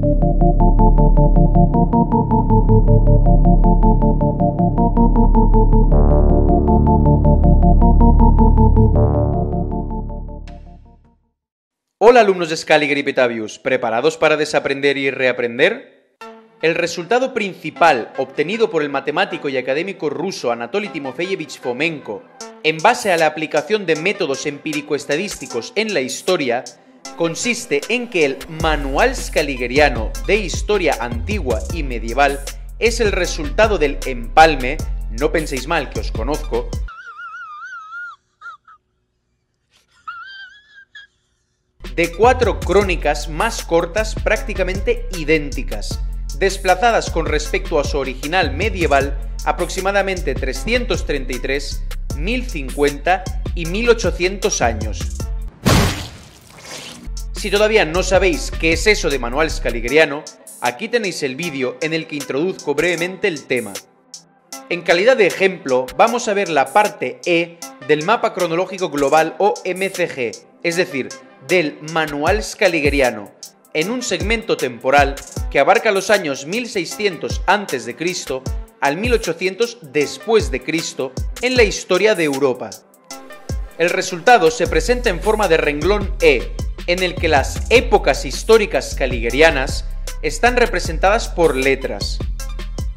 Hola alumnos de Scaliger y Petavius, ¿preparados para desaprender y reaprender? El resultado principal obtenido por el matemático y académico ruso Anatoly Timofeyevich Fomenko, en base a la aplicación de métodos empírico-estadísticos en la historia, consiste en que el Manual Scaligeriano de Historia Antigua y Medieval es el resultado del empalme, no penséis mal que os conozco, de 4 crónicas más cortas prácticamente idénticas, desplazadas con respecto a su original medieval aproximadamente 333, 1050 y 1800 años. Si todavía no sabéis qué es eso de Manual Scaligeriano, aquí tenéis el vídeo en el que introduzco brevemente el tema. En calidad de ejemplo, vamos a ver la parte E del Mapa Cronológico Global o MCG, es decir, del Manual Scaligeriano, en un segmento temporal que abarca los años 1600 a.C. al 1800 después de Cristo en la historia de Europa. El resultado se presenta en forma de renglón E, en el que las épocas históricas scaligerianas están representadas por letras.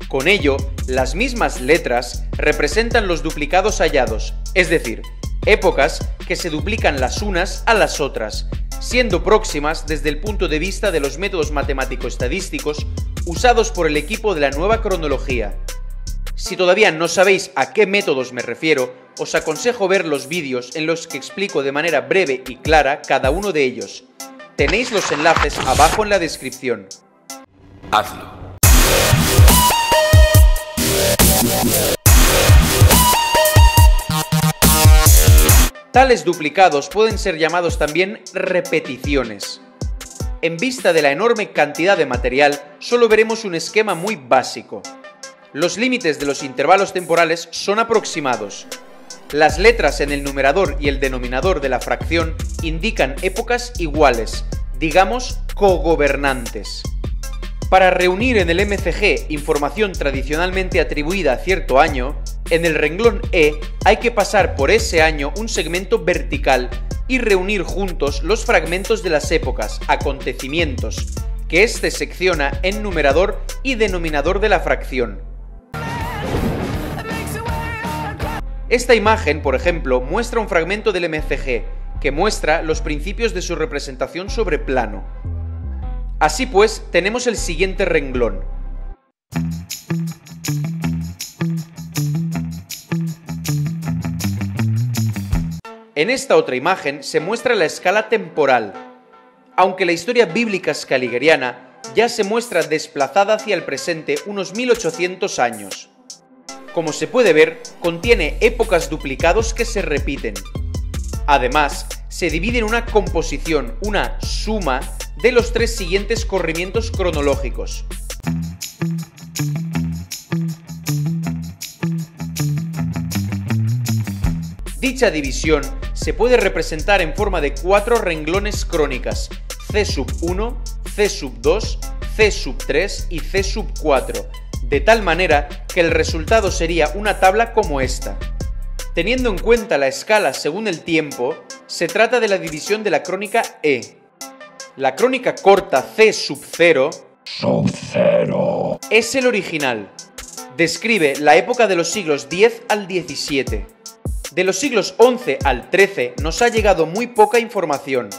Con ello, las mismas letras representan los duplicados hallados, es decir, épocas que se duplican las unas a las otras, siendo próximas desde el punto de vista de los métodos matemático-estadísticos usados por el equipo de la nueva cronología. Si todavía no sabéis a qué métodos me refiero, os aconsejo ver los vídeos en los que explico de manera breve y clara cada uno de ellos. Tenéis los enlaces abajo en la descripción. Hazlo. Tales duplicados pueden ser llamados también repeticiones. En vista de la enorme cantidad de material, solo veremos un esquema muy básico. Los límites de los intervalos temporales son aproximados. Las letras en el numerador y el denominador de la fracción indican épocas iguales, digamos cogobernantes. Para reunir en el MCG información tradicionalmente atribuida a cierto año, en el renglón E hay que pasar por ese año un segmento vertical y reunir juntos los fragmentos de las épocas, acontecimientos, que éste secciona en numerador y denominador de la fracción. Esta imagen, por ejemplo, muestra un fragmento del MCG, que muestra los principios de su representación sobre plano. Así pues, tenemos el siguiente renglón. En esta otra imagen se muestra la escala temporal, aunque la historia bíblica scaligeriana ya se muestra desplazada hacia el presente unos 1800 años. Como se puede ver, contiene épocas duplicados que se repiten. Además, se divide en una composición, una suma, de los 3 siguientes corrimientos cronológicos. Dicha división se puede representar en forma de 4 renglones crónicas, C1, C2, C3 y C4, de tal manera que el resultado sería una tabla como esta. Teniendo en cuenta la escala según el tiempo, se trata de la división de la crónica E. La crónica corta C0 es el original. Describe la época de los siglos X al XVII. De los siglos XI al XIII nos ha llegado muy poca información.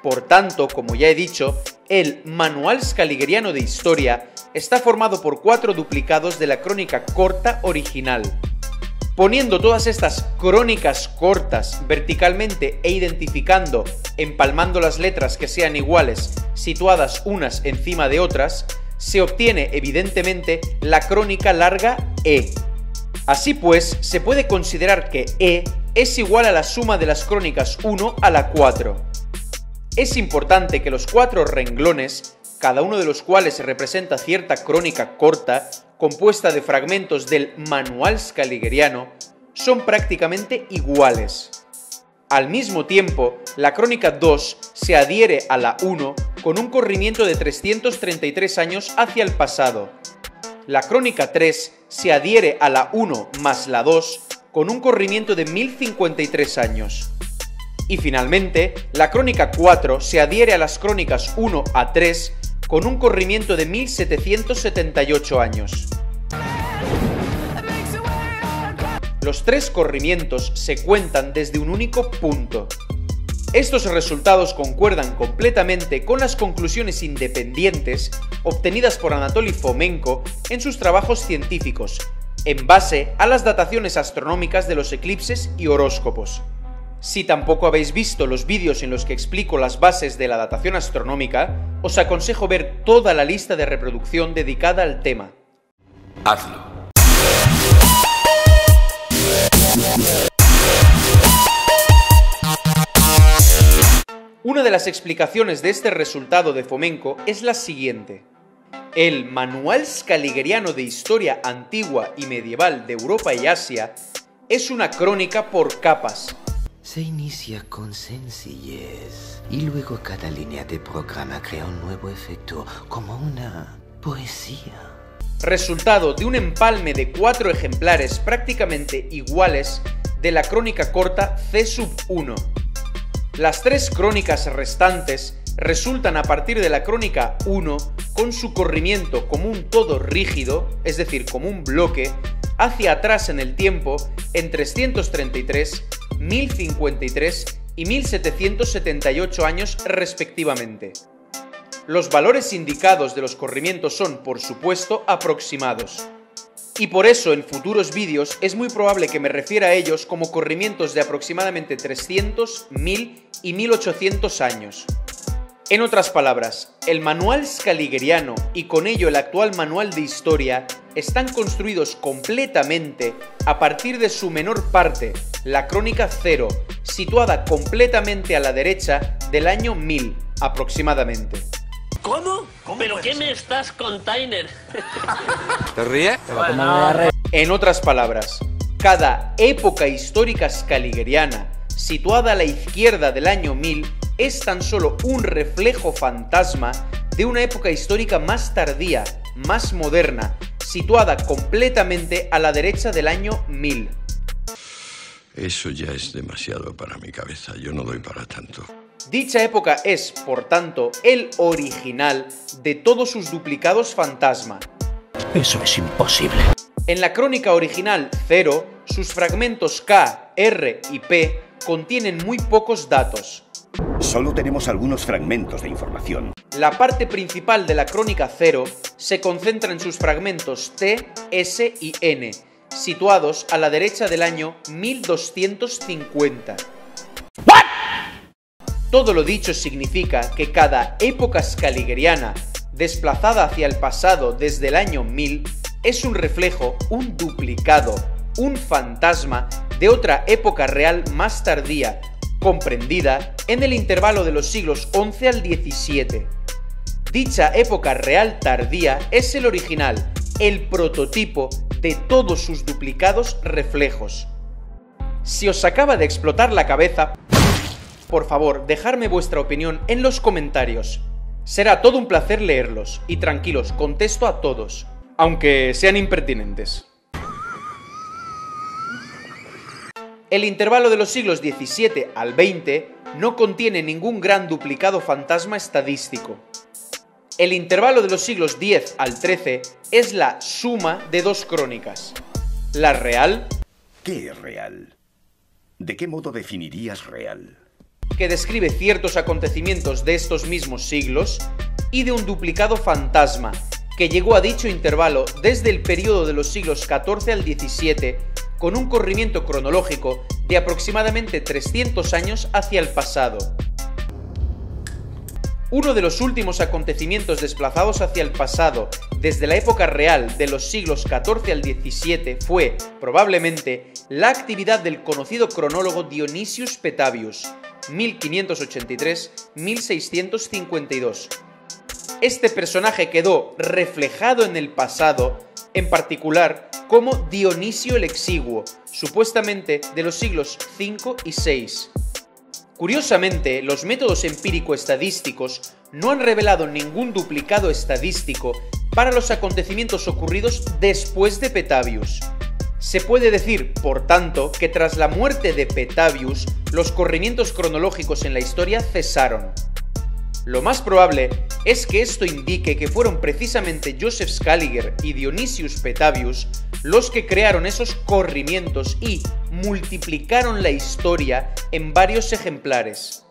Por tanto, como ya he dicho, el Manual Scaligeriano de Historia está formado por 4 duplicados de la crónica corta original. Poniendo todas estas crónicas cortas verticalmente e identificando, empalmando las letras que sean iguales, situadas unas encima de otras, se obtiene evidentemente la crónica larga E. Así pues, se puede considerar que E es igual a la suma de las crónicas 1 a la 4. Es importante que los 4 renglones, cada uno de los cuales representa cierta crónica corta, compuesta de fragmentos del Manual Scaligeriano, son prácticamente iguales. Al mismo tiempo, la crónica 2 se adhiere a la 1 con un corrimiento de 333 años hacia el pasado. La crónica 3 se adhiere a la 1 más la 2 con un corrimiento de 1053 años. Y finalmente, la crónica 4 se adhiere a las crónicas 1 a 3 con un corrimiento de 1778 años. Los tres corrimientos se cuentan desde un único punto. Estos resultados concuerdan completamente con las conclusiones independientes obtenidas por Anatoly Fomenko en sus trabajos científicos, en base a las dataciones astronómicas de los eclipses y horóscopos. Si tampoco habéis visto los vídeos en los que explico las bases de la datación astronómica, os aconsejo ver toda la lista de reproducción dedicada al tema. Hazlo. Una de las explicaciones de este resultado de Fomenko es la siguiente. El Manual Scaligeriano de Historia Antigua y Medieval de Europa y Asia es una crónica por capas. Se inicia con sencillez y luego cada línea de programa crea un nuevo efecto, como una poesía. Resultado de un empalme de 4 ejemplares prácticamente iguales de la crónica corta C1. Las 3 crónicas restantes resultan a partir de la crónica 1 con su corrimiento como un todo rígido, es decir, como un bloque, hacia atrás en el tiempo en 333, 1053 y 1778 años respectivamente. Los valores indicados de los corrimientos son, por supuesto, aproximados. Y por eso en futuros vídeos es muy probable que me refiera a ellos como corrimientos de aproximadamente 300, 1000 y 1800 años. En otras palabras, el manual scaligeriano y con ello el actual manual de historia están construidos completamente a partir de su menor parte, la crónica 0, situada completamente a la derecha del año 1000 aproximadamente. ¿Cómo? ¿Pero qué me estás container? ¿Te ríes? En otras palabras, cada época histórica scaligeriana situada a la izquierda del año 1000 es tan solo un reflejo fantasma de una época histórica más tardía, más moderna, situada completamente a la derecha del año 1000. Eso ya es demasiado para mi cabeza, yo no doy para tanto. Dicha época es, por tanto, el original de todos sus duplicados fantasma. Eso es imposible. En la crónica original 0, sus fragmentos K, R y P contienen muy pocos datos. Solo tenemos algunos fragmentos de información. La parte principal de la crónica 0 se concentra en sus fragmentos T, S y N, situados a la derecha del año 1250. Todo lo dicho significa que cada época scaligeriana, desplazada hacia el pasado desde el año 1000, es un reflejo, un duplicado, un fantasma de otra época real más tardía, comprendida en el intervalo de los siglos XI al XVII. Dicha época real tardía es el original, el prototipo de todos sus duplicados reflejos. Si os acaba de explotar la cabeza, por favor, dejadme vuestra opinión en los comentarios. Será todo un placer leerlos, y tranquilos, contesto a todos, aunque sean impertinentes. El intervalo de los siglos XVII al XX no contiene ningún gran duplicado fantasma estadístico. El intervalo de los siglos X al XIII es la suma de 2 crónicas. La real... ¿Qué es real? ¿De qué modo definirías real? Que describe ciertos acontecimientos de estos mismos siglos, y de un duplicado fantasma, que llegó a dicho intervalo desde el periodo de los siglos XIV al XVII, con un corrimiento cronológico de aproximadamente 300 años hacia el pasado. Uno de los últimos acontecimientos desplazados hacia el pasado desde la época real de los siglos XIV al XVII fue, probablemente, la actividad del conocido cronólogo Dionysius Petavius, 1583-1652. Este personaje quedó reflejado en el pasado, en particular como Dionisio el Exiguo, supuestamente de los siglos V y VI. Curiosamente, los métodos empírico-estadísticos no han revelado ningún duplicado estadístico para los acontecimientos ocurridos después de Petavius. Se puede decir, por tanto, que tras la muerte de Petavius, los corrimientos cronológicos en la historia cesaron. Lo más probable es que esto indique que fueron precisamente Joseph Scaliger y Dionysius Petavius los que crearon esos corrimientos y multiplicaron la historia en varios ejemplares.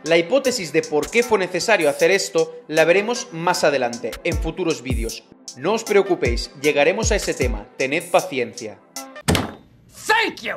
La hipótesis de por qué fue necesario hacer esto la veremos más adelante, en futuros vídeos. No os preocupéis, llegaremos a ese tema, tened paciencia. Thank you.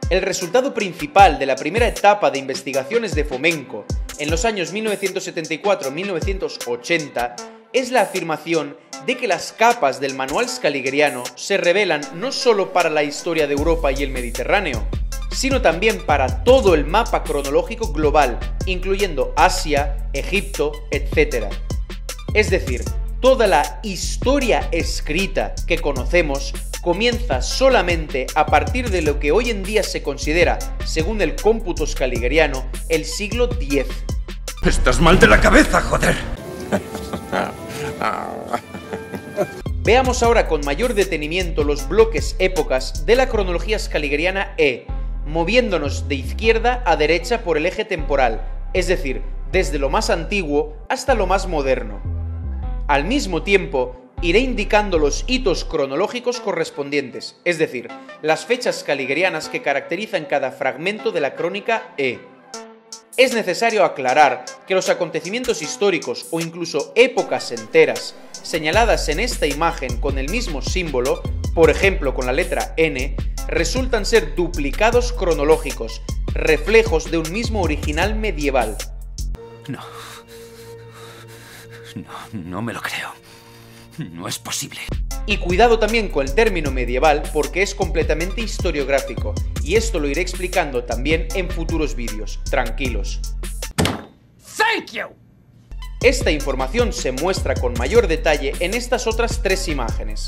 El resultado principal de la primera etapa de investigaciones de Fomenko en los años 1974-1980 es la afirmación de que las capas del manual scaligeriano se revelan no solo para la historia de Europa y el Mediterráneo, sino también para todo el mapa cronológico global, incluyendo Asia, Egipto, etc. Es decir, toda la historia escrita que conocemos comienza solamente a partir de lo que hoy en día se considera, según el cómputo scaligeriano, el siglo X. Estás mal de la cabeza, joder. Veamos ahora con mayor detenimiento los bloques épocas de la cronología scaligeriana E, moviéndonos de izquierda a derecha por el eje temporal, es decir, desde lo más antiguo hasta lo más moderno. Al mismo tiempo, iré indicando los hitos cronológicos correspondientes, es decir, las fechas scaligerianas que caracterizan cada fragmento de la crónica E. Es necesario aclarar que los acontecimientos históricos o incluso épocas enteras señaladas en esta imagen con el mismo símbolo, por ejemplo con la letra N, resultan ser duplicados cronológicos, reflejos de un mismo original medieval. No me lo creo. No es posible. Y cuidado también con el término medieval porque es completamente historiográfico, y esto lo iré explicando también en futuros vídeos, tranquilos. Thank you. Esta información se muestra con mayor detalle en estas otras tres imágenes.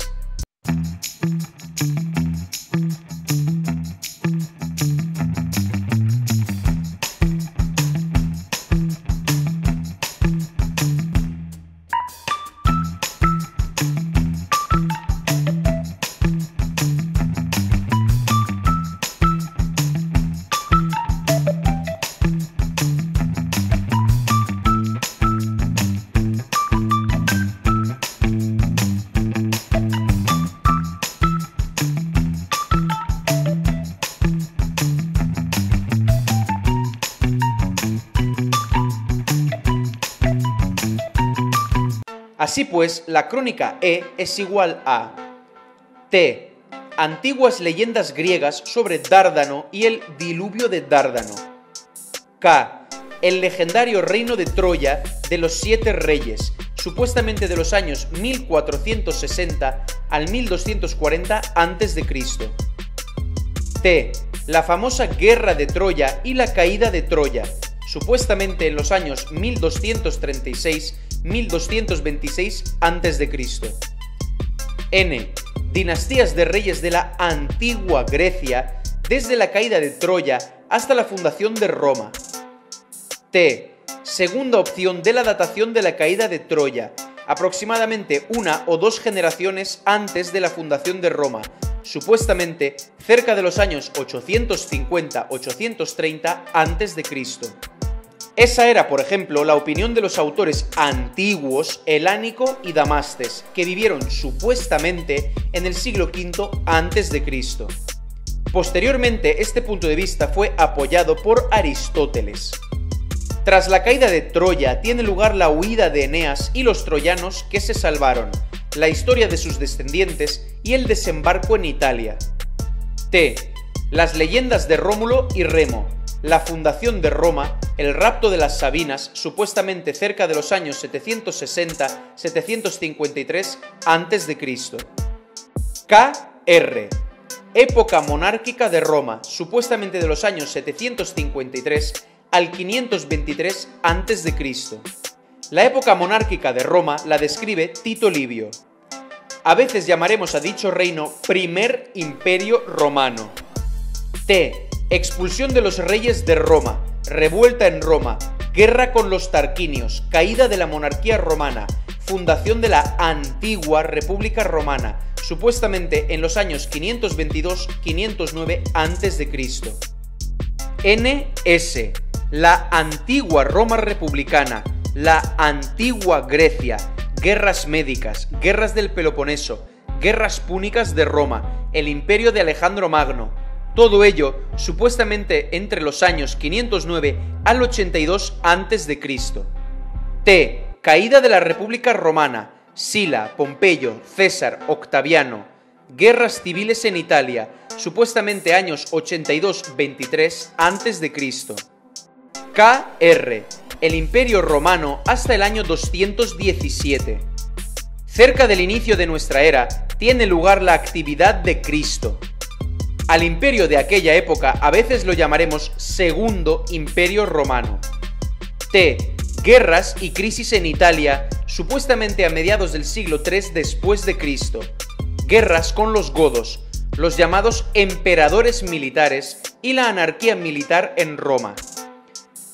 Así pues, la crónica E es igual a T. Antiguas leyendas griegas sobre Dárdano y el diluvio de Dárdano. K. El legendario reino de Troya de los 7 reyes, supuestamente de los años 1460 al 1240 a.C. T. La famosa guerra de Troya y la caída de Troya, supuestamente en los años 1236-1226 a.C. N. Dinastías de reyes de la antigua Grecia desde la caída de Troya hasta la fundación de Roma. T. Segunda opción de la datación de la caída de Troya, aproximadamente 1 o 2 generaciones antes de la fundación de Roma, supuestamente cerca de los años 850-830 a.C. Esa era, por ejemplo, la opinión de los autores antiguos Helánico y Damastes, que vivieron supuestamente en el siglo V a.C. Posteriormente, este punto de vista fue apoyado por Aristóteles. Tras la caída de Troya, tiene lugar la huida de Eneas y los troyanos que se salvaron, la historia de sus descendientes y el desembarco en Italia. T. Las leyendas de Rómulo y Remo, la fundación de Roma, el rapto de las Sabinas, supuestamente cerca de los años 760-753 a.C. K.R. Época monárquica de Roma, supuestamente de los años 753 al 523 a.C. La época monárquica de Roma la describe Tito Livio. A veces llamaremos a dicho reino Primer Imperio Romano. T. Expulsión de los reyes de Roma, revuelta en Roma, guerra con los tarquinios, caída de la monarquía romana, fundación de la antigua República Romana, supuestamente en los años 522-509 a.C. NS. La antigua Roma republicana, la antigua Grecia, guerras médicas, guerras del Peloponeso, guerras púnicas de Roma, el imperio de Alejandro Magno. Todo ello supuestamente entre los años 509 al 82 a.C. T. Caída de la República Romana, Sila, Pompeyo, César, Octaviano, guerras civiles en Italia, supuestamente años 82-23 a.C. KR. El Imperio Romano hasta el año 217. Cerca del inicio de nuestra era tiene lugar la actividad de Cristo. Al imperio de aquella época a veces lo llamaremos Segundo Imperio Romano. T. Guerras y crisis en Italia, supuestamente a mediados del siglo III después de Cristo. Guerras con los godos, los llamados emperadores militares y la anarquía militar en Roma.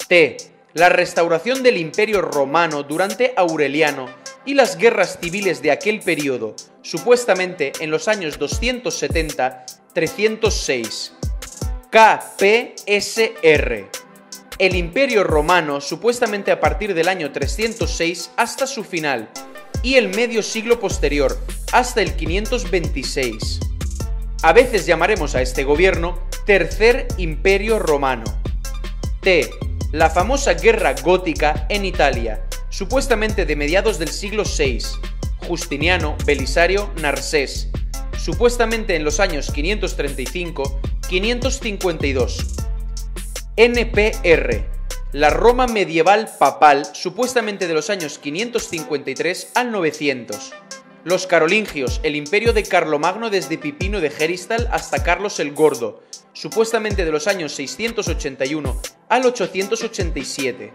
T. La restauración del Imperio Romano durante Aureliano y las guerras civiles de aquel periodo, supuestamente en los años 270-306. KPSR. El Imperio Romano, supuestamente a partir del año 306 hasta su final, y el medio siglo posterior, hasta el 526. A veces llamaremos a este gobierno Tercer Imperio Romano. T. La famosa guerra gótica en Italia, supuestamente de mediados del siglo VI, Justiniano, Belisario, Narsés, supuestamente en los años 535-552. NPR. La Roma medieval papal, supuestamente de los años 553 al 900. Los carolingios, el imperio de Carlomagno desde Pipino de Heristal hasta Carlos el Gordo, supuestamente de los años 681 al 887.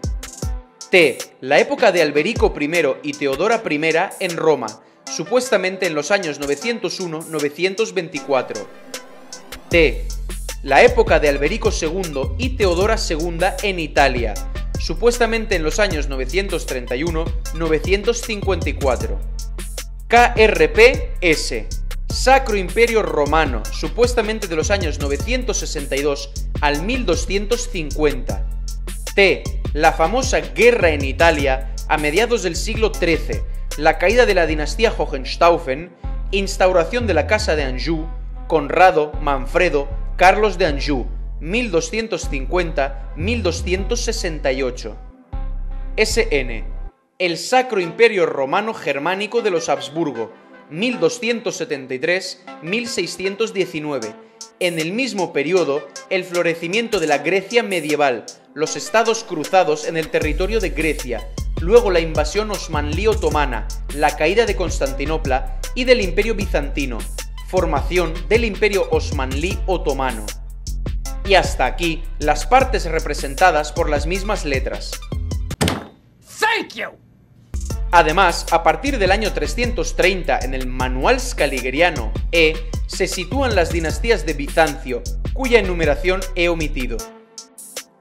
T. La época de Alberico I y Teodora I en Roma, supuestamente en los años 901-924. T. La época de Alberico II y Teodora II en Italia, supuestamente en los años 931-954. KRPS. Sacro Imperio Romano, supuestamente de los años 962 al 1250. T. La famosa guerra en Italia a mediados del siglo XIII, la caída de la dinastía Hohenstaufen, instauración de la Casa de Anjou, Conrado, Manfredo, Carlos de Anjou, 1250-1268. SN. El Sacro Imperio Romano Germánico de los Habsburgo, 1273-1619. En el mismo periodo, el florecimiento de la Grecia medieval, los estados cruzados en el territorio de Grecia, luego la invasión osmanlí otomana, la caída de Constantinopla y del Imperio bizantino, formación del Imperio osmanlí otomano. Y hasta aquí las partes representadas por las mismas letras. Thank you. Además, a partir del año 330 en el Manual Scaligeriano E, se sitúan las dinastías de Bizancio, cuya enumeración he omitido.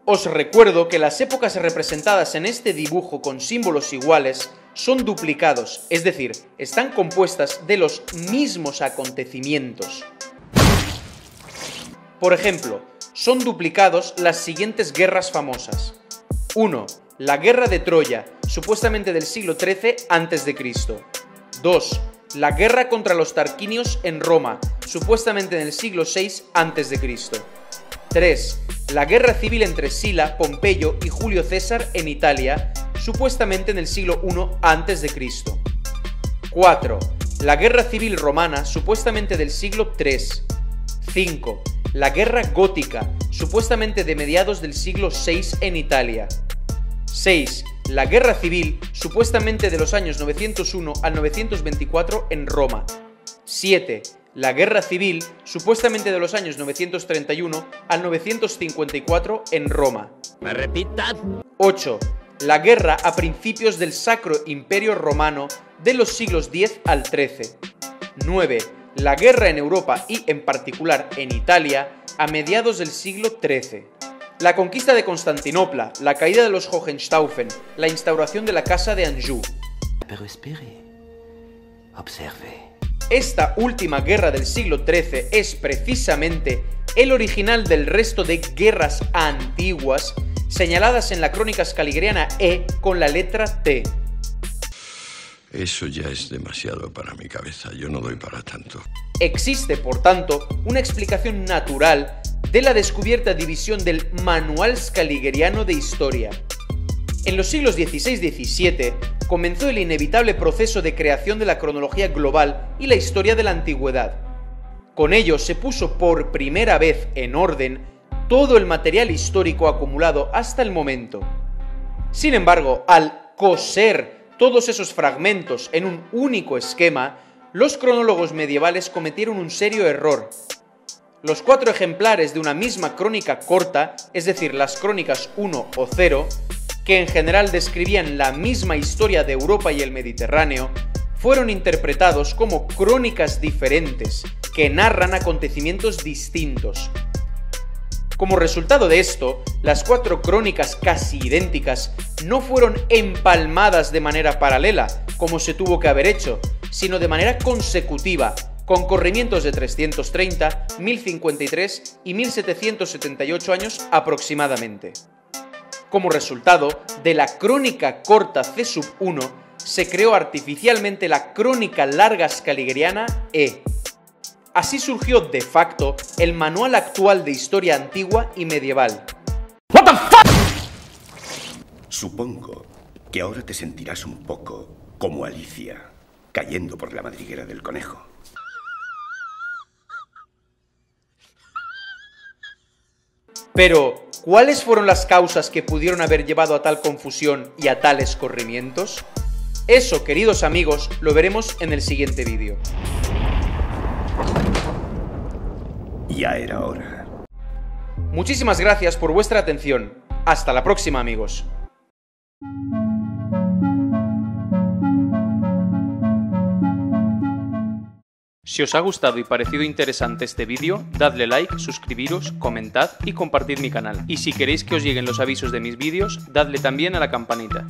Os recuerdo que las épocas representadas en este dibujo con símbolos iguales son duplicados, es decir, están compuestas de los mismos acontecimientos. Por ejemplo, son duplicados las siguientes guerras famosas. 1. La guerra de Troya, supuestamente del siglo XIII a.C. 2. La guerra contra los tarquinios en Roma, supuestamente en el siglo VI a.C. 3. La guerra civil entre Sila, Pompeyo y Julio César en Italia, supuestamente en el siglo I a.C. 4. La guerra civil romana, supuestamente del siglo III. 5. La guerra gótica, supuestamente de mediados del siglo VI en Italia. 6. La guerra civil, supuestamente de los años 901 al 924 en Roma. 7. La guerra civil, supuestamente de los años 931 al 954 en Roma. ¿Me repitas? 8. La guerra a principios del Sacro Imperio Romano de los siglos X al XIII. 9. La guerra en Europa y en particular en Italia a mediados del siglo XIII. La conquista de Constantinopla, la caída de los Hohenstaufen, la instauración de la Casa de Anjou. Pero espere. Observe. Esta última guerra del siglo XIII es precisamente el original del resto de guerras antiguas señaladas en la crónica scaligeriana E con la letra T. Eso ya es demasiado para mi cabeza, yo no doy para tanto. Existe, por tanto, una explicación natural de la descubierta división del Manual Scaligeriano de Historia. En los siglos XVI y XVII comenzó el inevitable proceso de creación de la cronología global y la historia de la antigüedad. Con ello se puso por primera vez en orden todo el material histórico acumulado hasta el momento. Sin embargo, al coser todos esos fragmentos en un único esquema, los cronólogos medievales cometieron un serio error. Los 4 ejemplares de una misma crónica corta, es decir, las crónicas 1 o 0, que en general describían la misma historia de Europa y el Mediterráneo, fueron interpretados como crónicas diferentes, que narran acontecimientos distintos. Como resultado de esto, las 4 crónicas casi idénticas no fueron empalmadas de manera paralela, como se tuvo que haber hecho, sino de manera consecutiva, con corrimientos de 330, 1053 y 1778 años aproximadamente. Como resultado de la crónica corta C1, se creó artificialmente la crónica larga scaligeriana E. Así surgió de facto el manual actual de historia antigua y medieval. What the fuck? Supongo que ahora te sentirás un poco como Alicia, cayendo por la madriguera del conejo. Pero, ¿cuáles fueron las causas que pudieron haber llevado a tal confusión y a tales corrimientos? Eso, queridos amigos, lo veremos en el siguiente vídeo. Ya era hora. Muchísimas gracias por vuestra atención. Hasta la próxima, amigos. Si os ha gustado y parecido interesante este vídeo, dadle like, suscribiros, comentad y compartid mi canal. Y si queréis que os lleguen los avisos de mis vídeos, dadle también a la campanita.